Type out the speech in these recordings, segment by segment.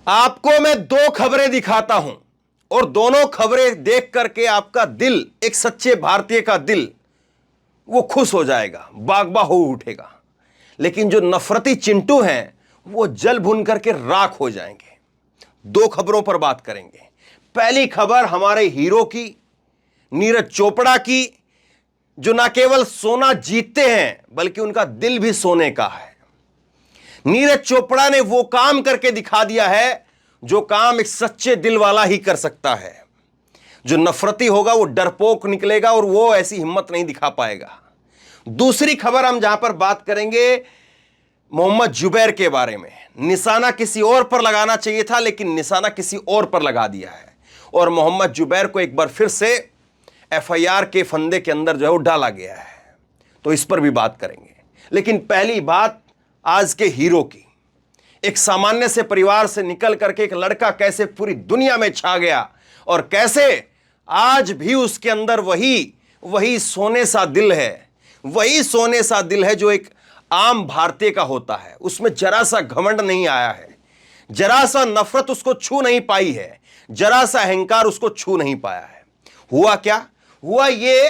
आपको मैं दो खबरें दिखाता हूं और दोनों खबरें देख करके आपका दिल, एक सच्चे भारतीय का दिल, वो खुश हो जाएगा, बागबा हो उठेगा। लेकिन जो नफरती चिंटू हैं वो जल भुन करके राख हो जाएंगे। दो खबरों पर बात करेंगे। पहली खबर हमारे हीरो की, नीरज चोपड़ा की, जो ना केवल सोना जीतते हैं बल्कि उनका दिल भी सोने का है। नीरज चोपड़ा ने वो काम करके दिखा दिया है जो काम एक सच्चे दिल वाला ही कर सकता है। जो नफरती होगा वो डरपोक निकलेगा और वो ऐसी हिम्मत नहीं दिखा पाएगा। दूसरी खबर हम जहां पर बात करेंगे मोहम्मद जुबैर के बारे में। निशाना किसी और पर लगाना चाहिए था लेकिन निशाना किसी और पर लगा दिया है और मोहम्मद जुबैर को एक बार फिर से एफआईआर के फंदे के अंदर जो है वो डाला गया है। तो इस पर भी बात करेंगे। लेकिन पहली बात आज के हीरो की। एक सामान्य से परिवार से निकल करके एक लड़का कैसे पूरी दुनिया में छा गया और कैसे आज भी उसके अंदर वही सोने सा दिल है, वही सोने सा दिल है जो एक आम भारतीय का होता है। उसमें जरा सा घमंड नहीं आया है, जरा सा नफरत उसको छू नहीं पाई है, जरा सा अहंकार उसको छू नहीं पाया है। हुआ क्या? हुआ ये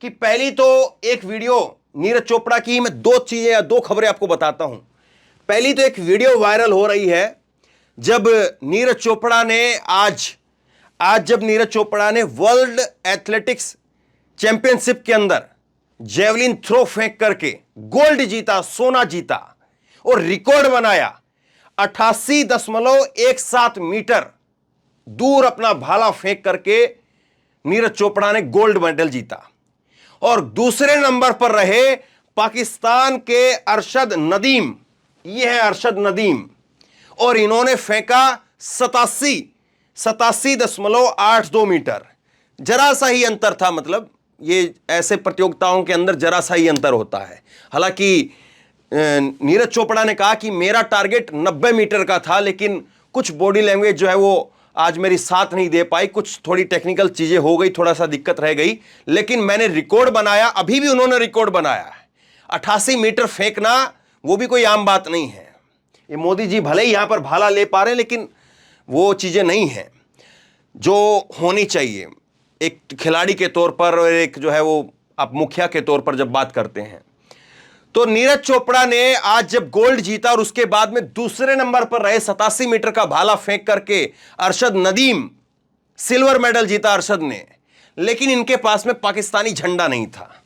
कि पहली तो एक वीडियो नीरज चोपड़ा की, मैं दो चीजें या दो खबरें आपको बताता हूं। पहली तो एक वीडियो वायरल हो रही है जब नीरज चोपड़ा ने जब नीरज चोपड़ा ने वर्ल्ड एथलेटिक्स चैंपियनशिप के अंदर जेवलिन थ्रो फेंक करके गोल्ड जीता, सोना जीता और रिकॉर्ड बनाया। 88.17 मीटर दूर अपना भाला फेंक करके नीरज चोपड़ा ने गोल्ड मेडल जीता। और दूसरे नंबर पर रहे पाकिस्तान के अरशद नदीम। यह है अरशद नदीम और इन्होंने फेंका 87.82 मीटर। जरा सा ही अंतर था, मतलब ये ऐसे प्रतियोगिताओं के अंदर जरा सा ही अंतर होता है। हालांकि नीरज चोपड़ा ने कहा कि मेरा टारगेट 90 मीटर का था लेकिन कुछ बॉडी लैंग्वेज जो है वो आज मेरी साथ नहीं दे पाई, कुछ थोड़ी टेक्निकल चीजें हो गई, थोड़ा सा दिक्कत रह गई, लेकिन मैंने रिकॉर्ड बनाया। अभी भी उन्होंने रिकॉर्ड बनाया है। 88 मीटर फेंकना वो भी कोई आम बात नहीं है। ये मोदी जी भले ही यहां पर भाला ले पा रहे हैं लेकिन वो चीजें नहीं हैं जो होनी चाहिए एक खिलाड़ी के तौर पर और एक जो है वो आप मुखिया के तौर पर जब बात करते हैं। तो नीरज चोपड़ा ने आज जब गोल्ड जीता और उसके बाद में दूसरे नंबर पर रहे 87 मीटर का भाला फेंक करके अरशद नदीम, सिल्वर मेडल जीता अरशद ने। लेकिन इनके पास में पाकिस्तानी झंडा नहीं था।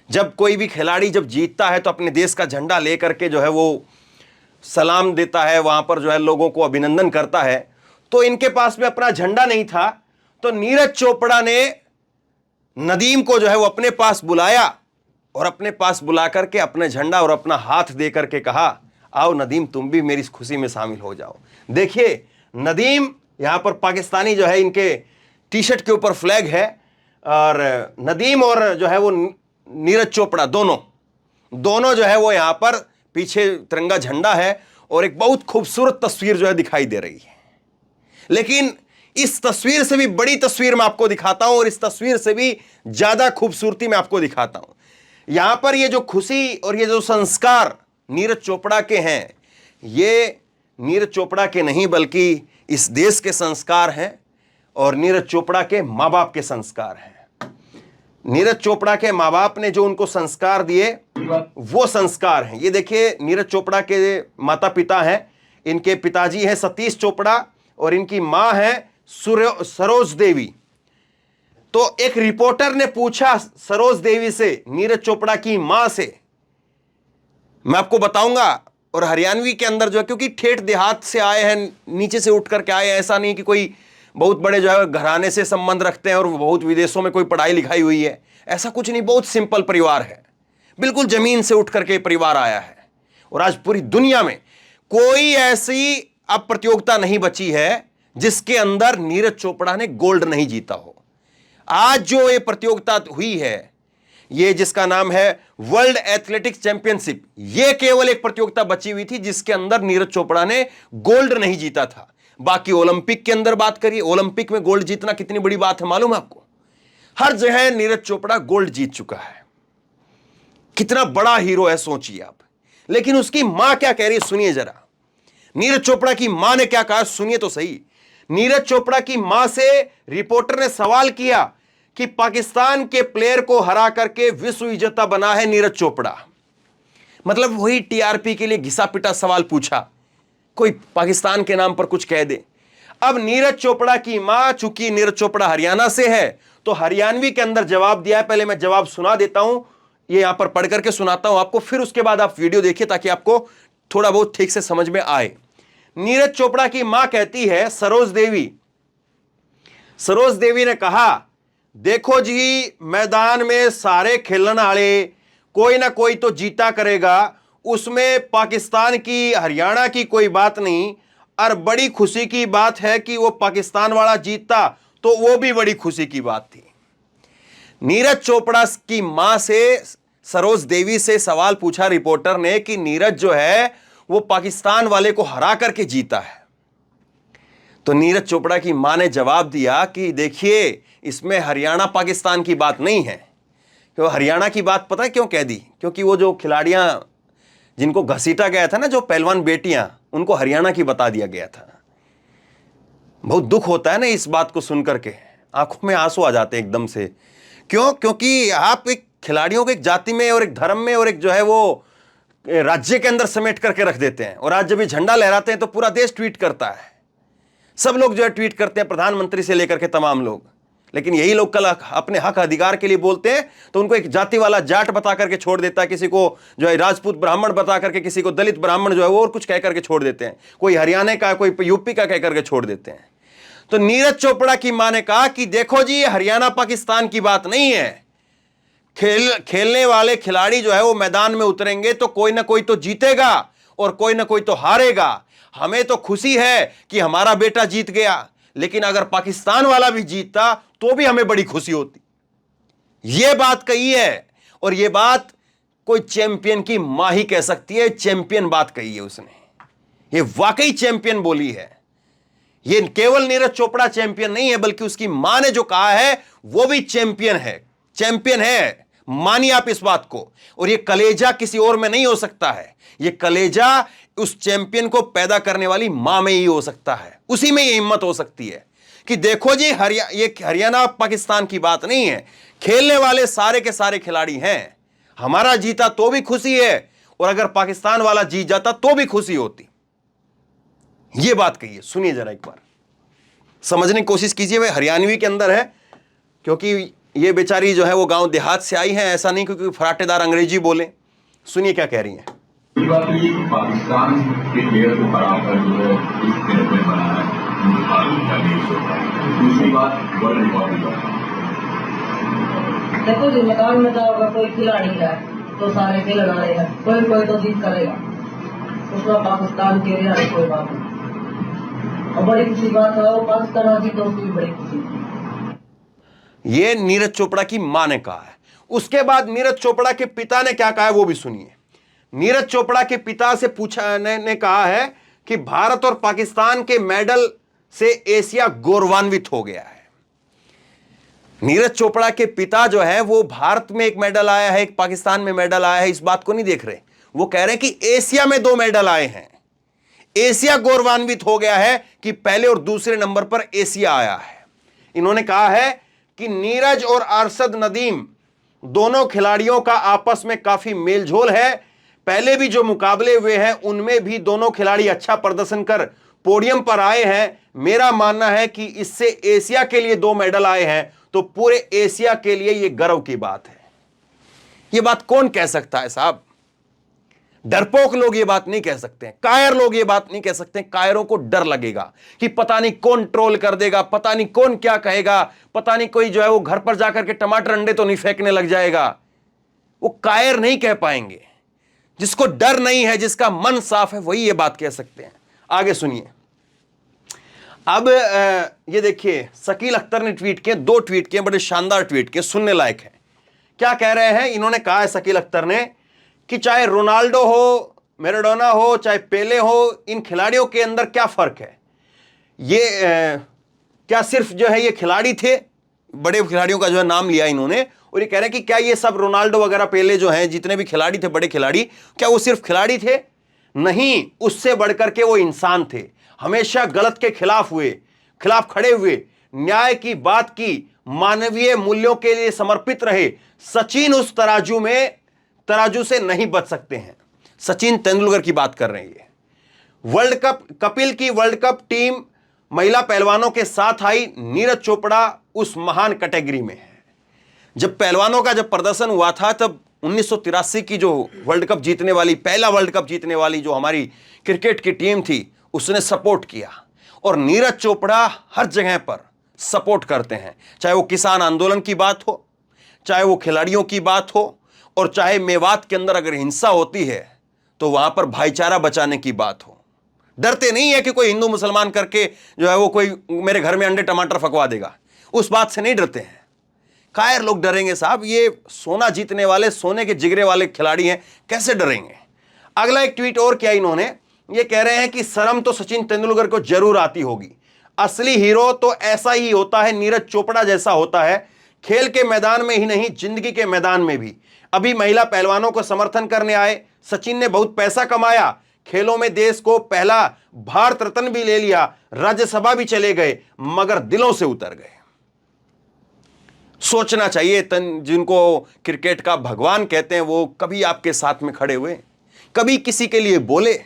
जब कोई भी खिलाड़ी जब जीतता है तो अपने देश का झंडा लेकर के जो है वो सलाम देता है, वहां पर जो है लोगों को अभिनंदन करता है। तो इनके पास में अपना झंडा नहीं था। तो नीरज चोपड़ा ने नदीम को जो है वो अपने पास बुलाया और अपने पास बुला करके अपने झंडा और अपना हाथ दे करके कहा, आओ नदीम तुम भी मेरी इस खुशी में शामिल हो जाओ। देखिए नदीम यहां पर पाकिस्तानी जो है इनके टी शर्ट के ऊपर फ्लैग है और नदीम और जो है वो नीरज चोपड़ा दोनों जो है वो यहां पर पीछे तिरंगा झंडा है और एक बहुत खूबसूरत तस्वीर जो है दिखाई दे रही है। लेकिन इस तस्वीर से भी बड़ी तस्वीर मैं आपको दिखाता हूं और इस तस्वीर से भी ज्यादा खूबसूरती मैं आपको दिखाता हूं। यहां पर ये जो खुशी और ये जो संस्कार नीरज चोपड़ा के हैं, ये नीरज चोपड़ा के नहीं बल्कि इस देश के संस्कार हैं और नीरज चोपड़ा के मां बाप के संस्कार हैं। नीरज चोपड़ा के मां बाप ने जो उनको संस्कार दिए वो संस्कार हैं। ये देखिए नीरज चोपड़ा के माता पिता हैं, इनके पिताजी हैं सतीश चोपड़ा और इनकी मां है सरोज देवी। तो एक रिपोर्टर ने पूछा सरोज देवी से, नीरज चोपड़ा की मां से, मैं आपको बताऊंगा और हरियाणवी के अंदर जो है, क्योंकि ठेठ देहात से आए हैं, नीचे से उठ करके आए हैं, ऐसा नहीं कि कोई बहुत बड़े जो है घराने से संबंध रखते हैं और बहुत विदेशों में कोई पढ़ाई लिखाई हुई है, ऐसा कुछ नहीं। बहुत सिंपल परिवार है, बिल्कुल जमीन से उठ करके परिवार आया है। और आज पूरी दुनिया में कोई ऐसी अब प्रतियोगिता नहीं बची है जिसके अंदर नीरज चोपड़ा ने गोल्ड नहीं जीता हो। आज जो ये प्रतियोगिता हुई है, ये जिसका नाम है वर्ल्ड एथलेटिक्स चैंपियनशिप, ये केवल एक प्रतियोगिता बची हुई थी जिसके अंदर नीरज चोपड़ा ने गोल्ड नहीं जीता था। बाकी ओलंपिक के अंदर बात करिए, ओलंपिक में गोल्ड जीतना कितनी बड़ी बात है मालूम है आपको? हर जगह नीरज चोपड़ा गोल्ड जीत चुका है। कितना बड़ा हीरो है सोचिए आप। लेकिन उसकी मां क्या कह रही है सुनिए जरा। नीरज चोपड़ा की मां ने क्या कहा, सुनिए तो सही। नीरज चोपड़ा की मां से रिपोर्टर ने सवाल किया कि पाकिस्तान के प्लेयर को हरा करके विश्व विजेता बना है नीरज चोपड़ा। मतलब वही टीआरपी के लिए घिसा पिटा सवाल पूछा, कोई पाकिस्तान के नाम पर कुछ कह दे। अब नीरज चोपड़ा की मां, चूंकि नीरज चोपड़ा हरियाणा से है, तो हरियाणवी के अंदर जवाब दिया है। पहले मैं जवाब सुना देता हूं, ये यहां पर पढ़ करके सुनाता हूं आपको, फिर उसके बाद आप वीडियो देखिए ताकि आपको थोड़ा बहुत ठीक से समझ में आए। नीरज चोपड़ा की मां कहती है, सरोज देवी ने कहा, देखो जी मैदान में सारे खेलने वाले कोई ना कोई तो जीता करेगा, उसमें पाकिस्तान की हरियाणा की कोई बात नहीं। और बड़ी खुशी की बात है कि वो पाकिस्तान वाला जीतता तो वो भी बड़ी खुशी की बात थी। नीरज चोपड़ा की मां से सरोज देवी से सवाल पूछा रिपोर्टर ने कि नीरज जो है वो पाकिस्तान वाले को हरा करके जीता है। तो नीरज चोपड़ा की मां ने जवाब दिया कि देखिए इसमें हरियाणा पाकिस्तान की बात नहीं है। तो हरियाणा की बात पता है क्यों कह दी? क्योंकि वो जो खिलाड़ियां जिनको घसीटा गया था ना, जो पहलवान बेटियां, उनको हरियाणा की बता दिया गया था। बहुत दुख होता है ना इस बात को सुनकर के, आंखों में आंसू आ जाते हैं एकदम से। क्यों? क्योंकि आप एक खिलाड़ियों को एक जाति में और एक धर्म में और एक जो है वो राज्य के अंदर समेट करके रख देते हैं, और आज जब ये झंडा लहराते हैं तो पूरा देश ट्वीट करता है, सब लोग जो है ट्वीट करते हैं, प्रधानमंत्री से लेकर के तमाम लोग। लेकिन यही लोग कल अपने हक अधिकार के लिए बोलते हैं तो उनको एक जाति वाला जाट बता करके छोड़ देता है, किसी को जो है राजपूत ब्राह्मण बता करके, किसी को दलित ब्राह्मण जो है वो और कुछ कह करके छोड़ देते हैं, कोई हरियाणा का कोई यूपी का कह करके छोड़ देते हैं। तो नीरज चोपड़ा की मां ने कहा कि देखो जी हरियाणा पाकिस्तान की बात नहीं है, खेलने वाले खिलाड़ी जो है वो मैदान में उतरेंगे तो कोई ना कोई तो जीतेगा और कोई ना कोई तो हारेगा। हमें तो खुशी है कि हमारा बेटा जीत गया, लेकिन अगर पाकिस्तान वाला भी जीतता तो भी हमें बड़ी खुशी होती। यह बात कही है, और यह बात कोई चैंपियन की मां ही कह सकती है। चैंपियन बात कही है उसने, यह वाकई चैंपियन बोली है। यह केवल नीरज चोपड़ा चैंपियन नहीं है, बल्कि उसकी मां ने जो कहा है वो भी चैंपियन है। चैंपियन है, मानिए आप इस बात को। और यह कलेजा किसी और में नहीं हो सकता है, यह कलेजा उस चैंपियन को पैदा करने वाली मां में ही हो सकता है, उसी में यह हिम्मत हो सकती है कि देखो जी ये हरियाणा पाकिस्तान की बात नहीं है, खेलने वाले सारे के सारे खिलाड़ी हैं। हमारा जीता तो भी खुशी है, और अगर पाकिस्तान वाला जीत जाता तो भी खुशी होती। यह बात कही है, सुनिए जरा एक बार, समझने की कोशिश कीजिए। वे हरियाणवी के अंदर है, क्योंकि ये बेचारी जो है वो गांव देहात से आई है, ऐसा नहीं क्योंकि फराटेदार अंग्रेजी बोले। सुनिए क्या कह रही हैं। पाकिस्तान के प्लेयर को हराकर जो है इस प्लेयर को बनाया है, दूसरी बात वर्ल्ड रिकॉर्ड देखो जी मैदान में जाओगे कोई खिलाड़ी है तो सारे खेलने वाले हैं, कोई कोई तो जीत करेगा, उसमें पाकिस्तान के लिए कोई बात नहीं। और बड़ी खुशी बात है वो पाकिस्तान जीत तो उसकी बड़ी खुशी। ये नीरज चोपड़ा की मां ने कहा है। उसके बाद नीरज चोपड़ा के पिता ने क्या कहा है वो भी सुनिए। नीरज चोपड़ा के पिता से पूछा ने कहा है कि भारत और पाकिस्तान के मेडल से एशिया गौरवान्वित हो गया है। नीरज चोपड़ा के पिता जो है वो भारत में एक मेडल आया है, एक पाकिस्तान में मेडल आया है, इस बात को नहीं देख रहे। वो कह रहे हैं कि एशिया में 2 मेडल आए हैं, एशिया गौरवान्वित हो गया है कि पहले और दूसरे नंबर पर एशिया आया है। इन्होंने कहा है कि नीरज और अरशद नदीम दोनों खिलाड़ियों का आपस में काफी मेलझोल है। पहले भी जो मुकाबले हुए हैं उनमें भी दोनों खिलाड़ी अच्छा प्रदर्शन कर पोडियम पर आए हैं। मेरा मानना है कि इससे एशिया के लिए 2 मेडल आए हैं तो पूरे एशिया के लिए यह गर्व की बात है। यह बात कौन कह सकता है साहब? डरपोक लोग ये बात नहीं कह सकते हैं, कायर लोग ये बात नहीं कह सकते हैं। कायरों को डर लगेगा कि पता नहीं कौन ट्रोल कर देगा, पता नहीं कौन क्या कहेगा, पता नहीं कोई जो है वो घर पर जाकर के टमाटर अंडे तो नहीं फेंकने लग जाएगा। वो कायर नहीं कह पाएंगे। जिसको डर नहीं है, जिसका मन साफ है, वही ये बात कह सकते हैं। आगे सुनिए। अब ये देखिए, शकील अख्तर ने ट्वीट किए, 2 ट्वीट किए, बड़े शानदार ट्वीट किए, सुनने लायक है। क्या कह रहे हैं? इन्होंने कहा है शकील अख्तर ने कि चाहे रोनाल्डो हो, मैराडोना हो, चाहे पेले हो, इन खिलाड़ियों के अंदर क्या फर्क है? ये क्या सिर्फ जो है ये खिलाड़ी थे? बड़े खिलाड़ियों का जो है नाम लिया इन्होंने, और ये कह रहे हैं कि क्या ये सब रोनाल्डो वगैरह पेले जो हैं, जितने भी खिलाड़ी थे, बड़े खिलाड़ी, क्या वो सिर्फ खिलाड़ी थे? नहीं, उससे बढ़कर के वो इंसान थे। हमेशा गलत के खिलाफ खड़े हुए, न्याय की बात की, मानवीय मूल्यों के लिए समर्पित रहे। सचिन उस तराजू से नहीं बच सकते हैं। सचिन तेंदुलकर की बात कर रहे हैं। वर्ल्ड कप, कपिल की वर्ल्ड कप टीम महिला पहलवानों के साथ आई। नीरज चोपड़ा उस महान कैटेगरी में है। जब पहलवानों का प्रदर्शन हुआ था, तब 1983 की जो वर्ल्ड कप जीतने वाली, पहला वर्ल्ड कप जीतने वाली जो हमारी क्रिकेट की टीम थी, उसने सपोर्ट किया। और नीरज चोपड़ा हर जगह पर सपोर्ट करते हैं, चाहे वो किसान आंदोलन की बात हो, चाहे वो खिलाड़ियों की बात हो, और चाहे मेवात के अंदर अगर हिंसा होती है तो वहां पर भाईचारा बचाने की बात हो। डरते नहीं है कि कोई हिंदू मुसलमान करके जो है वो कोई मेरे घर में अंडे टमाटर फकवा देगा, उस बात से नहीं डरते हैं। कायर लोग डरेंगे साहब, ये सोना जीतने वाले, सोने के जिगरे वाले खिलाड़ी हैं, कैसे डरेंगे। अगला एक ट्वीट और किया इन्होंने, ये कह रहे हैं कि शर्म तो सचिन तेंदुलकर को जरूर आती होगी, असली हीरो तो ऐसा ही होता है, नीरज चोपड़ा जैसा होता है, खेल के मैदान में ही नहीं, जिंदगी के मैदान में भी। अभी महिला पहलवानों को समर्थन करने आए, सचिन ने बहुत पैसा कमाया, खेलों में देश को पहला भारत रत्न भी ले लिया, राज्यसभा भी चले गए, मगर दिलों से उतर गए। सोचना चाहिए, जिनको क्रिकेट का भगवान कहते हैं, वो कभी आपके साथ में खड़े हुए, कभी किसी के लिए बोले।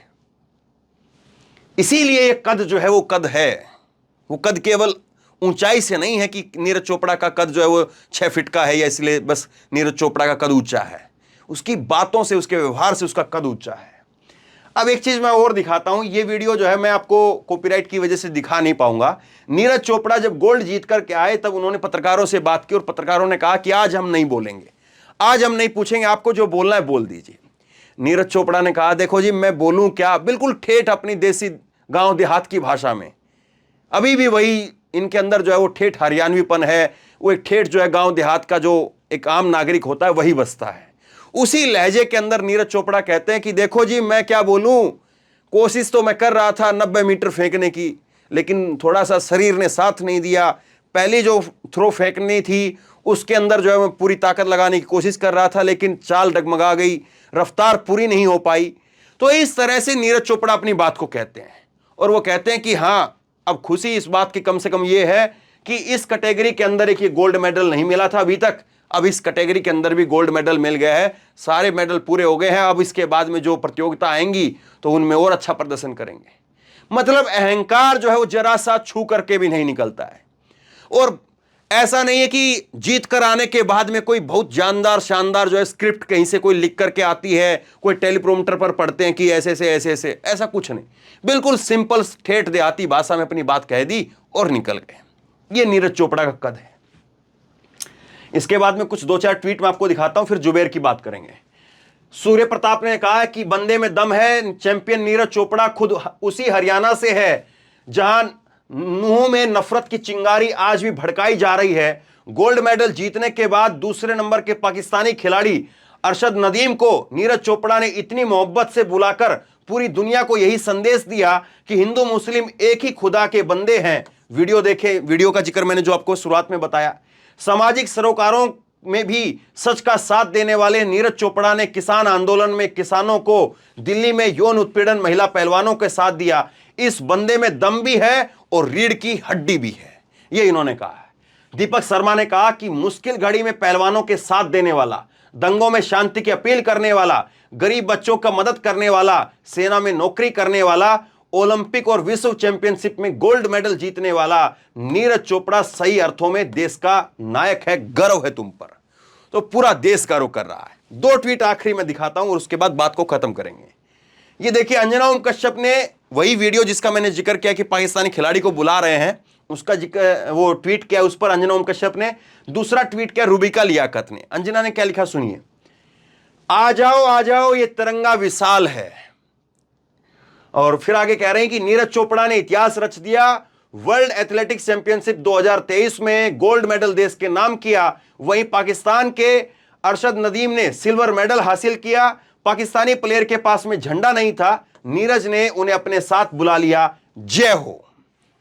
इसीलिए ये कद जो है वो कद है। वो कद केवल ऊंचाई से नहीं है कि नीरज चोपड़ा का कद जो है वो 6 फीट का है, या इसलिए बस नीरज चोपड़ा का कद ऊंचा है। उसकी बातों से, उसके व्यवहार से उसका कद ऊंचा है। अब एक चीज मैं और दिखाता हूं। ये वीडियो जो है मैं आपको कॉपीराइट की वजह से दिखा नहीं पाऊंगा। नीरज चोपड़ा जब गोल्ड जीत करके आए, तब उन्होंने पत्रकारों से बात की और पत्रकारों ने कहा कि आज हम नहीं बोलेंगे, आज हम नहीं पूछेंगे, आपको जो बोलना है बोल दीजिए। नीरज चोपड़ा ने कहा, देखो जी मैं बोलूं क्या, बिल्कुल ठेठ अपनी देसी गांव देहात की भाषा में। अभी भी वही इनके अंदर जो है वो ठेठ हरियाणवीपन है, वो एक ठेठ जो है गांव देहात का जो एक आम नागरिक होता है वही बसता है। उसी लहजे के अंदर नीरज चोपड़ा कहते हैं कि देखो जी मैं क्या बोलूं, कोशिश तो मैं कर रहा था 90 मीटर फेंकने की, लेकिन थोड़ा सा शरीर ने साथ नहीं दिया। पहली जो थ्रो फेंकनी थी उसके अंदर जो है मैं पूरी ताकत लगाने की कोशिश कर रहा था, लेकिन चाल डगमगा गई, रफ्तार पूरी नहीं हो पाई। तो इस तरह से नीरज चोपड़ा अपनी बात को कहते हैं, और वो कहते हैं कि हाँ, अब खुशी इस बात की कम से कम ये है कि इस कैटेगरी के अंदर एक ये गोल्ड मेडल नहीं मिला था अभी तक, अब इस कैटेगरी के अंदर भी गोल्ड मेडल मिल गया है, सारे मेडल पूरे हो गए हैं। अब इसके बाद में जो प्रतियोगिता आएंगी तो उनमें और अच्छा प्रदर्शन करेंगे। मतलब अहंकार जो है वो जरा सा छू करके भी नहीं निकलता है। और ऐसा नहीं है कि जीत कर आने के बाद में कोई बहुत जानदार शानदार जो है स्क्रिप्ट कहीं से कोई लिख करके आती है, कोई टेलीप्रोम्प्टर पर पढ़ते हैं कि ऐसे से ऐसे ऐसे, ऐसा कुछ नहीं। बिल्कुल सिंपल ठेठ देहाती भाषा में अपनी बात कह दी और निकल गए। ये नीरज चोपड़ा का कद है। इसके बाद में कुछ 2-4 ट्वीट में आपको दिखाता हूं, फिर जुबेर की बात करेंगे। सूर्य प्रताप ने कहा कि बंदे में दम है, चैंपियन नीरज चोपड़ा खुद उसी हरियाणा से है जहां मुंह में नफरत की चिंगारी आज भी भड़काई जा रही है। गोल्ड मेडल जीतने के बाद दूसरे नंबर के पाकिस्तानी खिलाड़ी अरशद नदीम को नीरज चोपड़ा ने इतनी मोहब्बत से बुलाकर पूरी दुनिया को यही संदेश दिया कि हिंदू मुस्लिम एक ही खुदा के बंदे हैं। वीडियो देखें, वीडियो का जिक्र मैंने जो आपको शुरुआत में बताया। सामाजिक सरोकारों में भी सच का साथ देने वाले नीरज चोपड़ा ने किसान आंदोलन में किसानों को, दिल्ली में यौन उत्पीड़न महिला पहलवानों के साथ दिया। इस बंदे में दम भी है और रीढ़ की हड्डी भी है, ये इन्होंने कहा है। दीपक शर्मा ने कहा कि मुश्किल घड़ी में पहलवानों के साथ देने वाला, दंगों में शांति की अपील करने वाला, गरीब बच्चों का मदद करने वाला, सेना में नौकरी करने वाला, ओलंपिक और विश्व चैंपियनशिप में गोल्ड मेडल जीतने वाला नीरज चोपड़ा सही अर्थों में देश का नायक है। गर्व है तुम पर। तो पूरा देश गर्व कर रहा है। 2 ट्वीट आखिरी में दिखाता हूं और उसके बाद बात को खत्म करेंगे। ये देखिए, अंजना ओम कश्यप ने वही वीडियो जिसका मैंने जिक्र किया कि पाकिस्तानी खिलाड़ी को बुला रहे हैं, उसका जिक्र वो ट्वीट किया, उस पर अंजना ओम कश्यप ने दूसरा ट्वीट किया रूबिका लियाकत ने। अंजना ने क्या लिखा सुनिए। आ जाओ ये तिरंगा विशाल है। और फिर आगे कह रहे हैं कि नीरज चोपड़ा ने इतिहास रच दिया, वर्ल्ड एथलेटिक्स चैंपियनशिप 2023 में गोल्ड मेडल देश के नाम किया। वहीं पाकिस्तान के अरशद नदीम ने सिल्वर मेडल हासिल किया। पाकिस्तानी प्लेयर के पास में झंडा नहीं था, नीरज ने उन्हें अपने साथ बुला लिया। जय हो।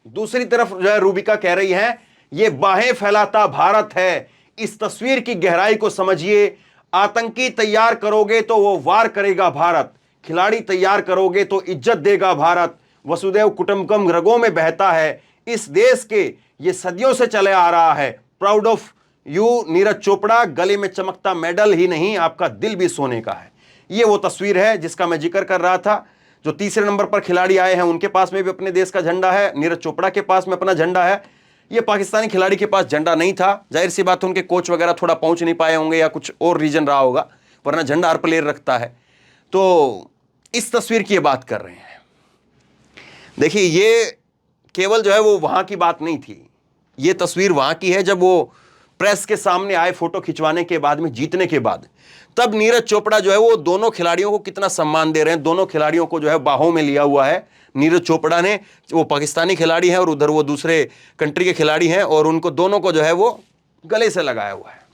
दूसरी तरफ जो है रूबिका कह रही है, यह बाहें फैलाता भारत है। इस तस्वीर की गहराई को समझिए। आतंकी तैयार करोगे तो वो वार करेगा भारत। खिलाड़ी तैयार करोगे तो इज्जत देगा भारत, वसुदैव कुटुंबकम रगों में बहता है इस देश के, ये सदियों से चले आ रहा है। Proud of you Neeraj Chopra, गले में चमकता मेडल ही नहीं आपका दिल भी सोने का है। ये वो तस्वीर है जिसका मैं जिक्र कर रहा था। जो तीसरे नंबर पर खिलाड़ी आए हैं उनके पास में भी अपने देश का झंडा है, नीरज चोपड़ा के पास में अपना झंडा है। ये पाकिस्तानी खिलाड़ी के पास झंडा नहीं था, जाहिर सी बात है उनके कोच वगैरह थोड़ा पहुंच नहीं पाए होंगे या कुछ और रीजन रहा होगा, वरना झंडा हर प्लेयर रखता है। तो इस तस्वीर की बात कर रहे हैं। देखिए ये केवल जो है वो वहां की बात नहीं थी, ये तस्वीर वहां की है जब वो प्रेस के सामने आए फोटो खिंचवाने के बाद में, जीतने के बाद। तब नीरज चोपड़ा जो है वो दोनों खिलाड़ियों को कितना सम्मान दे रहे हैं, दोनों खिलाड़ियों को जो है बाहों में लिया हुआ है नीरज चोपड़ा ने। वो पाकिस्तानी खिलाड़ी हैं और उधर वो दूसरे कंट्री के खिलाड़ी हैं, और उनको दोनों को जो है वो गले से लगाया हुआ है।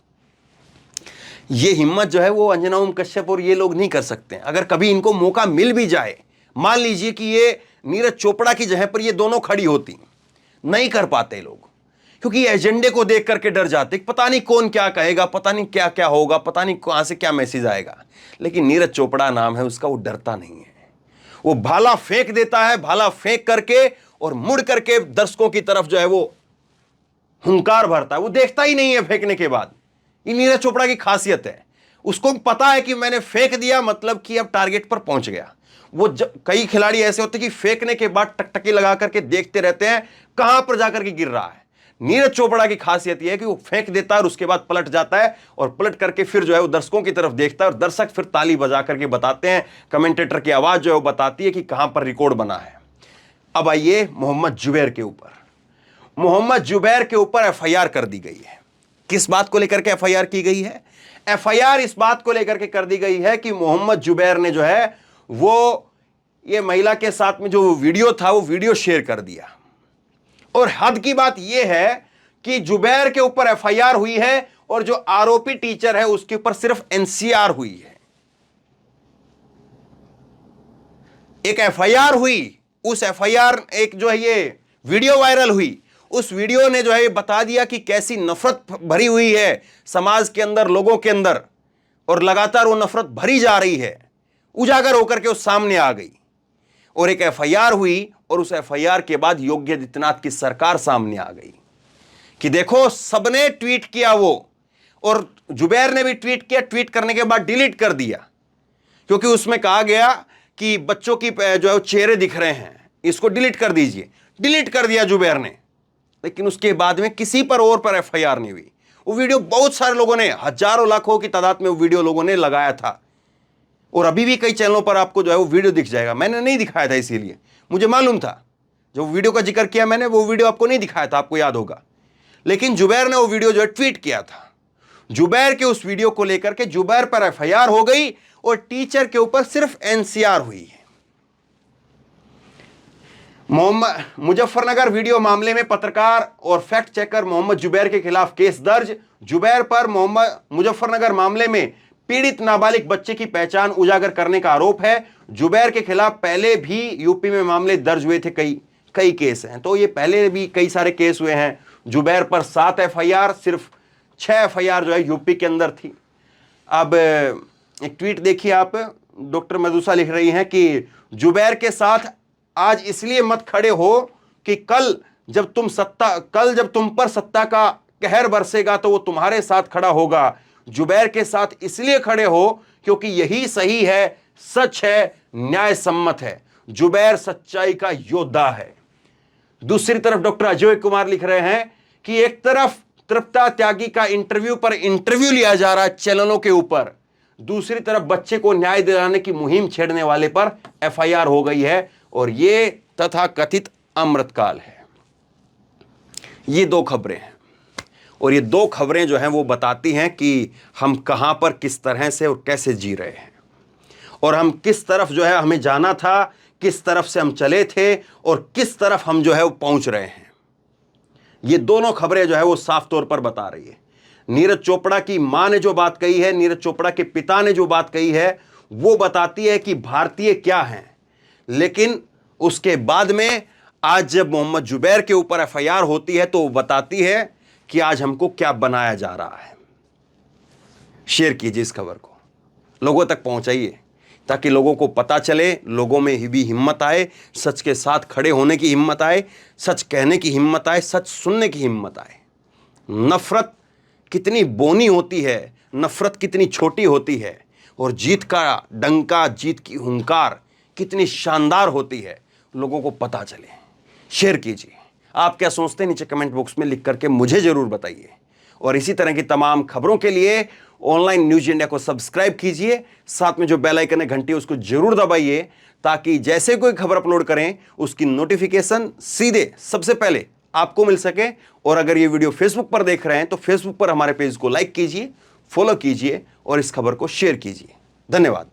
ये हिम्मत जो है वो अंजना ओम कश्यप और ये लोग नहीं कर सकते। अगर कभी इनको मौका मिल भी जाए, मान लीजिए कि ये नीरज चोपड़ा की जगह पर ये दोनों खड़ी होती, नहीं कर पाते लोग, क्योंकि एजेंडे को देख करके डर जाते, पता नहीं कौन क्या कहेगा, पता नहीं क्या क्या होगा, पता नहीं कहां से क्या मैसेज आएगा। लेकिन नीरज चोपड़ा नाम है उसका, वो डरता नहीं है, वो भाला फेंक देता है, भाला फेंक करके और मुड़ करके दर्शकों की तरफ जो है वो हुंकार भरता है, वो देखता ही नहीं है फेंकने के बाद। ये नीरज चोपड़ा की खासियत है, उसको पता है कि मैंने फेंक दिया मतलब कि अब टारगेट पर पहुंच गया। वो कई खिलाड़ी ऐसे होते हैं कि फेंकने के बाद टकटकी लगा करके देखते रहते हैं कहां पर जाकर के गिर रहा है। नीरज चोपड़ा की खासियत यह है कि वो फेंक देता है और उसके बाद पलट जाता है, और पलट करके फिर जो है वो दर्शकों की तरफ देखता है, और दर्शक फिर ताली बजा करके बताते हैं, कमेंटेटर की आवाज जो है वो बताती है कि कहां पर रिकॉर्ड बना है। अब आइए मोहम्मद जुबैर के ऊपर। मोहम्मद जुबैर के ऊपर एफआईआर कर दी गई है। किस बात को लेकर के एफआईआर की गई है? एफआईआर इस बात को लेकर के कर दी गई है कि मोहम्मद जुबैर ने जो है वो ये महिला के साथ में जो वीडियो था वो वीडियो शेयर कर दिया। और हद की बात यह है कि जुबैर के ऊपर एफआईआर हुई है और जो आरोपी टीचर है उसके ऊपर सिर्फ एनसीआर हुई है। एक एफआईआर हुई, उस एफआईआर एक जो है ये वीडियो वायरल हुई, उस वीडियो ने जो है ये बता दिया कि कैसी नफरत भरी हुई है समाज के अंदर, लोगों के अंदर, और लगातार वो नफरत भरी जा रही है, उजागर होकर के उस सामने आ गई। और एक एफआईआर हुई और उस एफआईआर के बाद योगी आदित्यनाथ की सरकार सामने आ गई कि देखो सबने ट्वीट किया वो, और जुबैर ने भी ट्वीट किया, ट्वीट करने के बाद डिलीट कर दिया, क्योंकि उसमें कहा गया कि बच्चों की जो है चेहरे दिख रहे हैं, इसको डिलीट कर दीजिए। डिलीट कर दिया जुबैर ने, लेकिन उसके बाद में किसी पर और पर एफआईआर नहीं हुई। वो वीडियो बहुत सारे लोगों ने, हजारों लाखों की तादाद में वो वीडियो लोगों ने लगाया था, और अभी भी कई चैनलों पर आपको जो है वो वीडियो दिख जाएगा। मैंने नहीं दिखाया था, इसीलिए मुझे मालूम था, जो वीडियो का जिक्र किया मैंने वो वीडियो आपको नहीं दिखाया था, आपको याद होगा। लेकिन जुबैर ने वो वीडियो जो है ट्वीट किया था। जुबैर के उस वीडियो को लेकर के जुबैर पर एफआईआर हो गई और टीचर के ऊपर सिर्फ एनसीआर हुई है। मोहम्मद मुजफ्फरनगर वीडियो मामले में पत्रकार और फैक्ट चेकर मोहम्मद जुबैर के खिलाफ केस दर्ज। जुबैर पर मुजफ्फरनगर मामले में पीड़ित नाबालिग बच्चे की पहचान उजागर करने का आरोप है। जुबैर के खिलाफ पहले भी यूपी में मामले दर्ज हुए थे, कई केस हैं, तो ये पहले भी कई सारे केस हुए हैं। जुबैर पर 7 एफआईआर, सिर्फ 6 एफआईआर जो है यूपी के अंदर थी। अब एक ट्वीट देखिए आप, डॉक्टर मधुसा लिख रही हैं कि जुबैर के साथ आज इसलिए मत खड़े हो कि कल जब तुम पर सत्ता का कहर बरसेगा तो वो तुम्हारे साथ खड़ा होगा। जुबैर के साथ इसलिए खड़े हो क्योंकि यही सही है, सच है, न्याय सम्मत है। जुबैर सच्चाई का योद्धा है। दूसरी तरफ डॉक्टर अजय कुमार लिख रहे हैं कि एक तरफ तृप्ता त्यागी का इंटरव्यू लिया जा रहा है चैनलों के ऊपर, दूसरी तरफ बच्चे को न्याय दिलाने की मुहिम छेड़ने वाले पर एफआईआर हो गई है, और ये तथाकथित अमृतकाल है। ये 2 खबरें हैं, और ये 2 खबरें जो हैं वो बताती हैं कि हम कहां पर किस तरह से और कैसे जी रहे हैं, और हम किस तरफ जो है हमें जाना था, किस तरफ से हम चले थे, और किस तरफ हम जो है वो पहुंच रहे हैं। ये दोनों खबरें जो है वो साफ तौर पर बता रही है। नीरज चोपड़ा की मां ने जो बात कही है, नीरज चोपड़ा के पिता ने जो बात कही है, वो बताती है कि भारतीय क्या हैं। लेकिन उसके बाद में आज जब मोहम्मद जुबैर के ऊपर एफआईआर होती है तो वो बताती है कि आज हमको क्या बनाया जा रहा है। शेयर कीजिए इस खबर को, लोगों तक पहुंचाइए। ताकि लोगों को पता चले, लोगों में भी हिम्मत आए, सच के साथ खड़े होने की हिम्मत आए, सच कहने की हिम्मत आए, सच सुनने की हिम्मत आए। नफरत कितनी बोनी होती है, नफरत कितनी छोटी होती है, और जीत का डंका, जीत की हुंकार कितनी शानदार होती है, लोगों को पता चले। शेयर कीजिए। आप क्या सोचते हैं नीचे कमेंट बॉक्स में लिख करके मुझे जरूर बताइए। और इसी तरह की तमाम खबरों के लिए ऑनलाइन न्यूज इंडिया को सब्सक्राइब कीजिए, साथ में जो बेल आइकन है घंटी उसको जरूर दबाइए, ताकि जैसे कोई खबर अपलोड करें उसकी नोटिफिकेशन सीधे सबसे पहले आपको मिल सके। और अगर ये वीडियो फेसबुक पर देख रहे हैं तो फेसबुक पर हमारे पेज को लाइक कीजिए, फॉलो कीजिए और इस खबर को शेयर कीजिए। धन्यवाद।